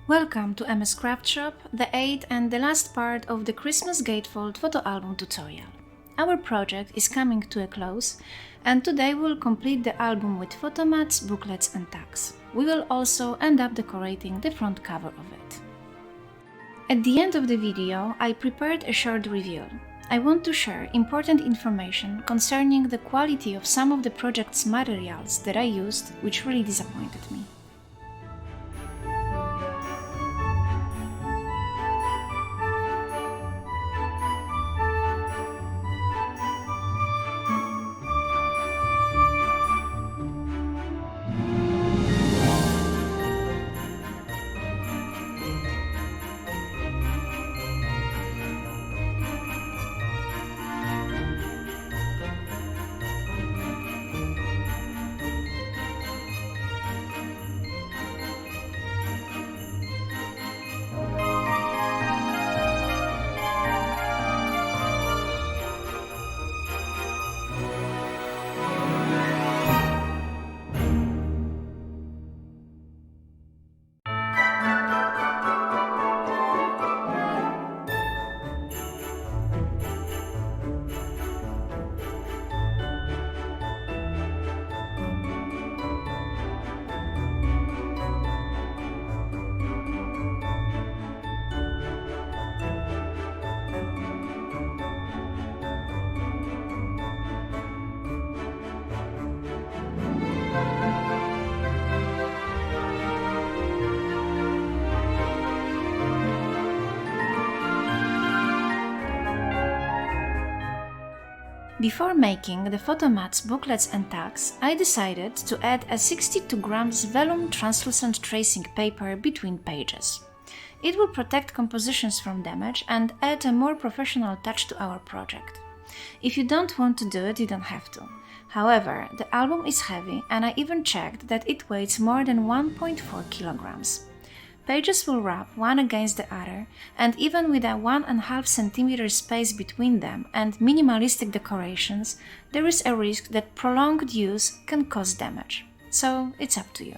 Welcome to MS Craftshop, the 8th and the last part of the Christmas gatefold photo album tutorial. Our project is coming to a close, and today we'll complete the album with photo mats, booklets and tags. We will also end up decorating the front cover of it. At the end of the video, I prepared a short review. I want to share important information concerning the quality of some of the project's materials that I used, which really disappointed me. Before making the photo mats, booklets and tags, I decided to add a 62 grams vellum translucent tracing paper between pages. It will protect compositions from damage and add a more professional touch to our project. If you don't want to do it, you don't have to. However, the album is heavy and I even checked that it weighs more than 1.4 kilograms. Pages will rub one against the other, and even with a 1.5 cm space between them and minimalistic decorations, there is a risk that prolonged use can cause damage. So it's up to you.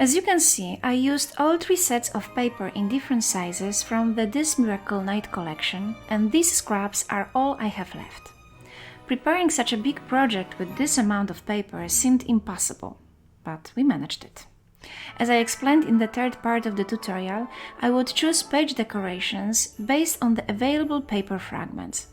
As you can see, I used all 3 sets of paper in different sizes from the This Miracle Night collection, and these scraps are all I have left. Preparing such a big project with this amount of paper seemed impossible, but we managed it. As I explained in the third part of the tutorial, I would choose page decorations based on the available paper fragments.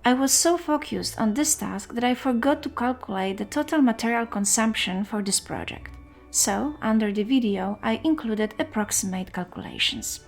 I was so focused on this task that I forgot to calculate the total material consumption for this project. So, under the video, I included approximate calculations.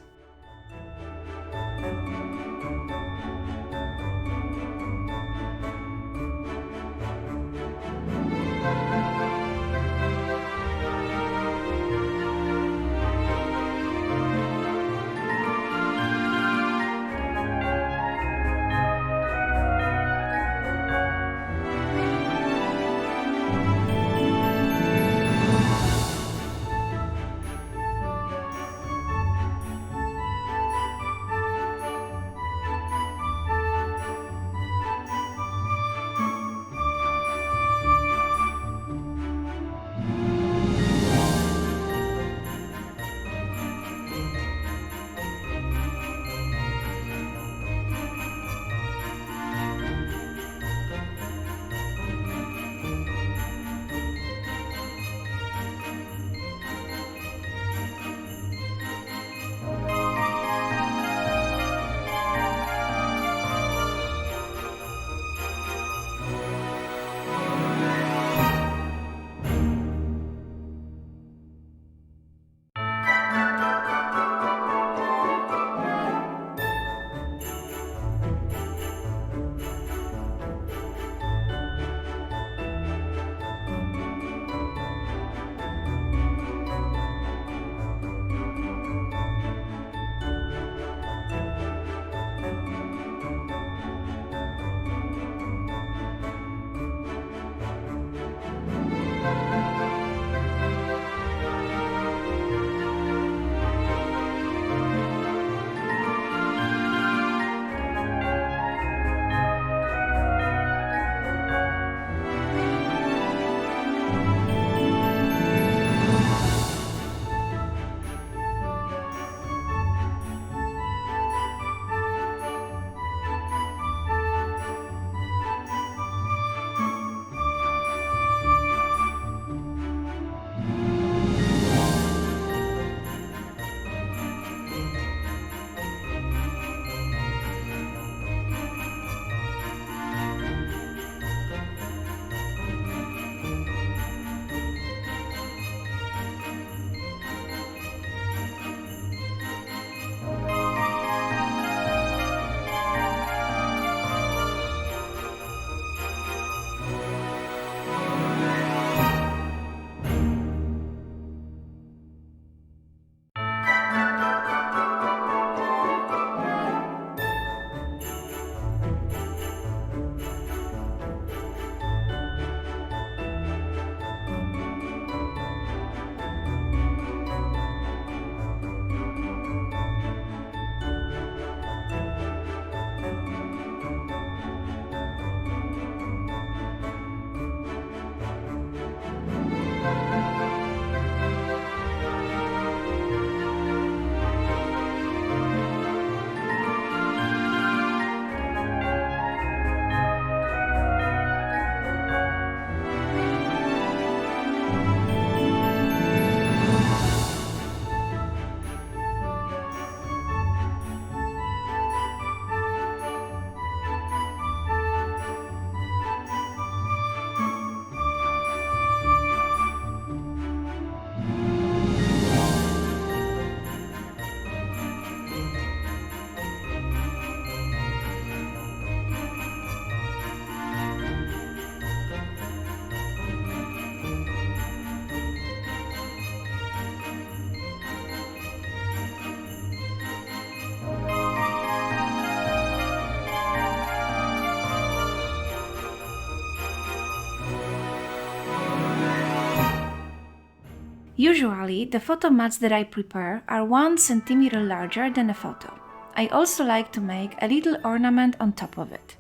Usually, the photo mats that I prepare are 1 centimeter larger than a photo. I also like to make a little ornament on top of it.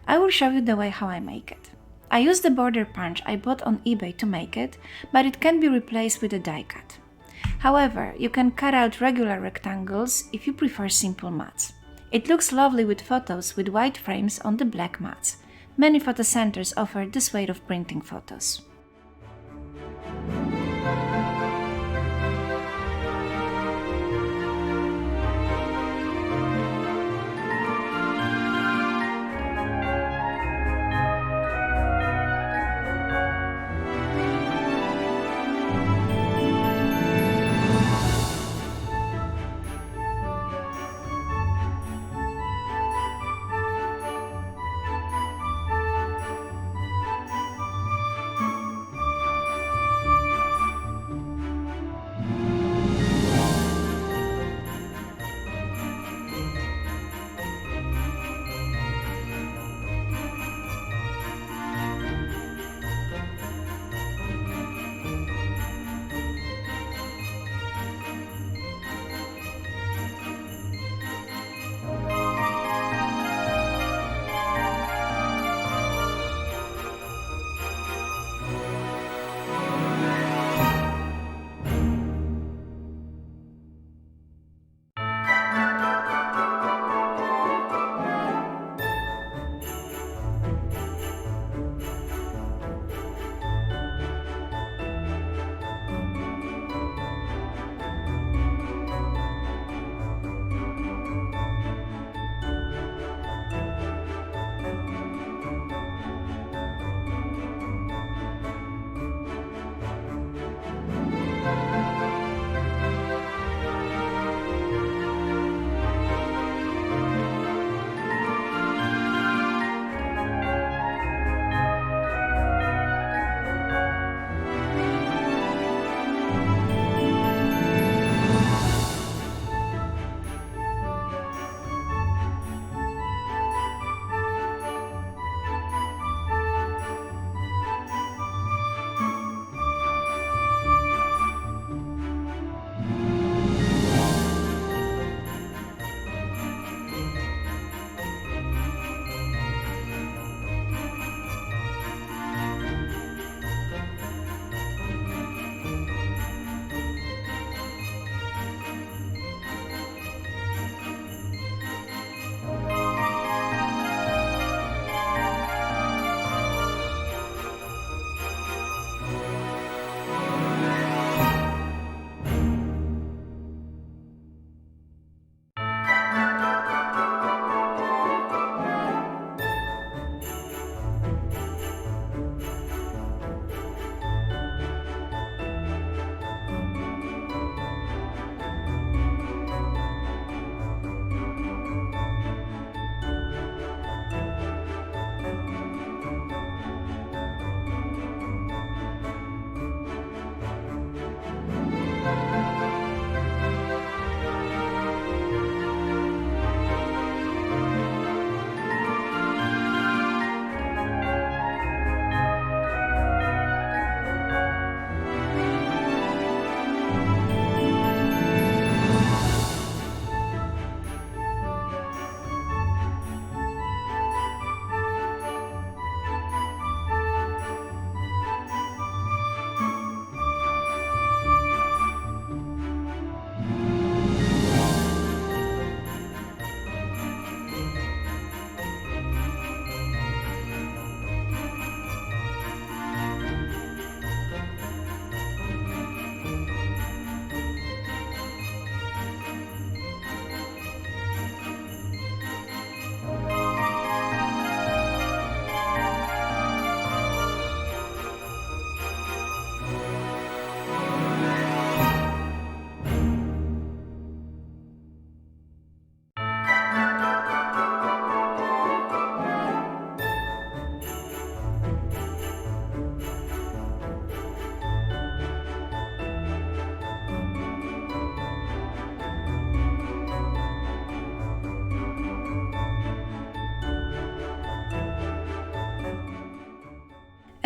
I will show you the way how I make it. I use the border punch I bought on eBay to make it, but it can be replaced with a die cut. However, you can cut out regular rectangles if you prefer simple mats. It looks lovely with photos with white frames on the black mats. Many photo centers offer this way of printing photos.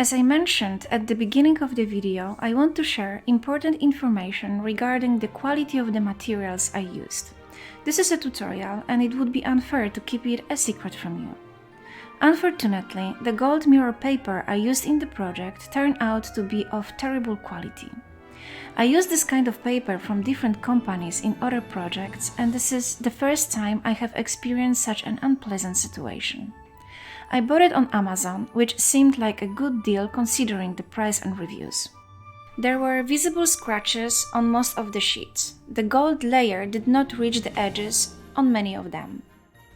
As I mentioned at the beginning of the video, I want to share important information regarding the quality of the materials I used. This is a tutorial and it would be unfair to keep it a secret from you. Unfortunately, the gold mirror paper I used in the project turned out to be of terrible quality. I use this kind of paper from different companies in other projects, and this is the first time I have experienced such an unpleasant situation. I bought it on Amazon, which seemed like a good deal considering the price and reviews. There were visible scratches on most of the sheets. The gold layer did not reach the edges on many of them.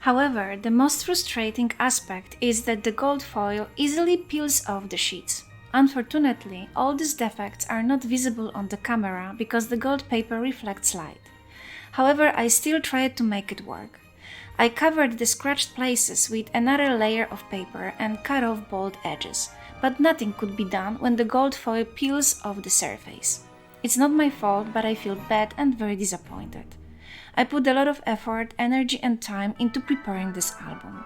However, the most frustrating aspect is that the gold foil easily peels off the sheets. Unfortunately, all these defects are not visible on the camera because the gold paper reflects light. However, I still tried to make it work. I covered the scratched places with another layer of paper and cut off bold edges, but nothing could be done when the gold foil peels off the surface. It's not my fault, but I feel bad and very disappointed. I put a lot of effort, energy and time into preparing this album.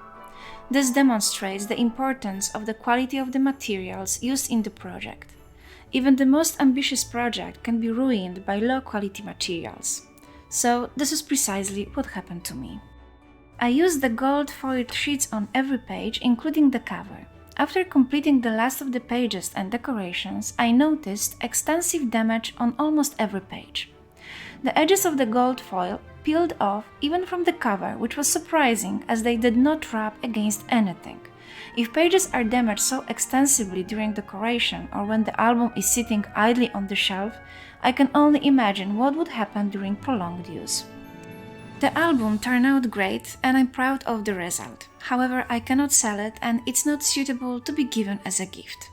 This demonstrates the importance of the quality of the materials used in the project. Even the most ambitious project can be ruined by low-quality materials. So this is precisely what happened to me. I used the gold foiled sheets on every page, including the cover. After completing the last of the pages and decorations, I noticed extensive damage on almost every page. The edges of the gold foil peeled off even from the cover, which was surprising as they did not rub against anything. If pages are damaged so extensively during decoration or when the album is sitting idly on the shelf, I can only imagine what would happen during prolonged use. The album turned out great and I'm proud of the result. However, I cannot sell it and it's not suitable to be given as a gift.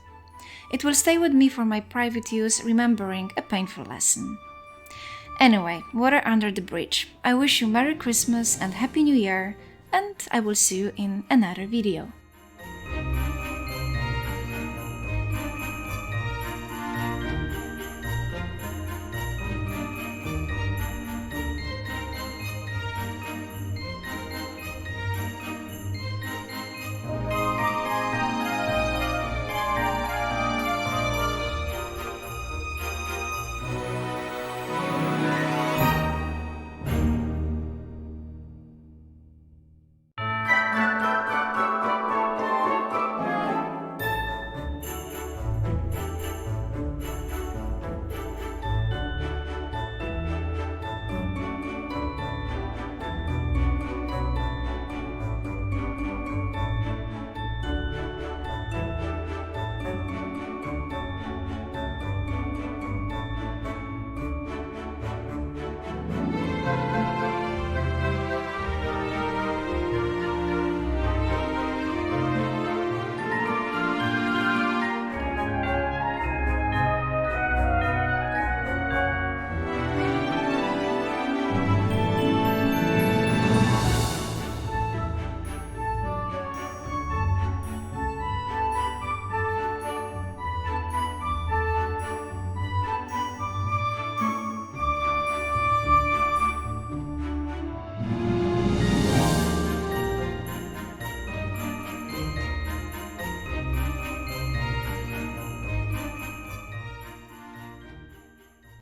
It will stay with me for my private use, remembering a painful lesson. Anyway, water under the bridge. I wish you Merry Christmas and Happy New Year, and I will see you in another video.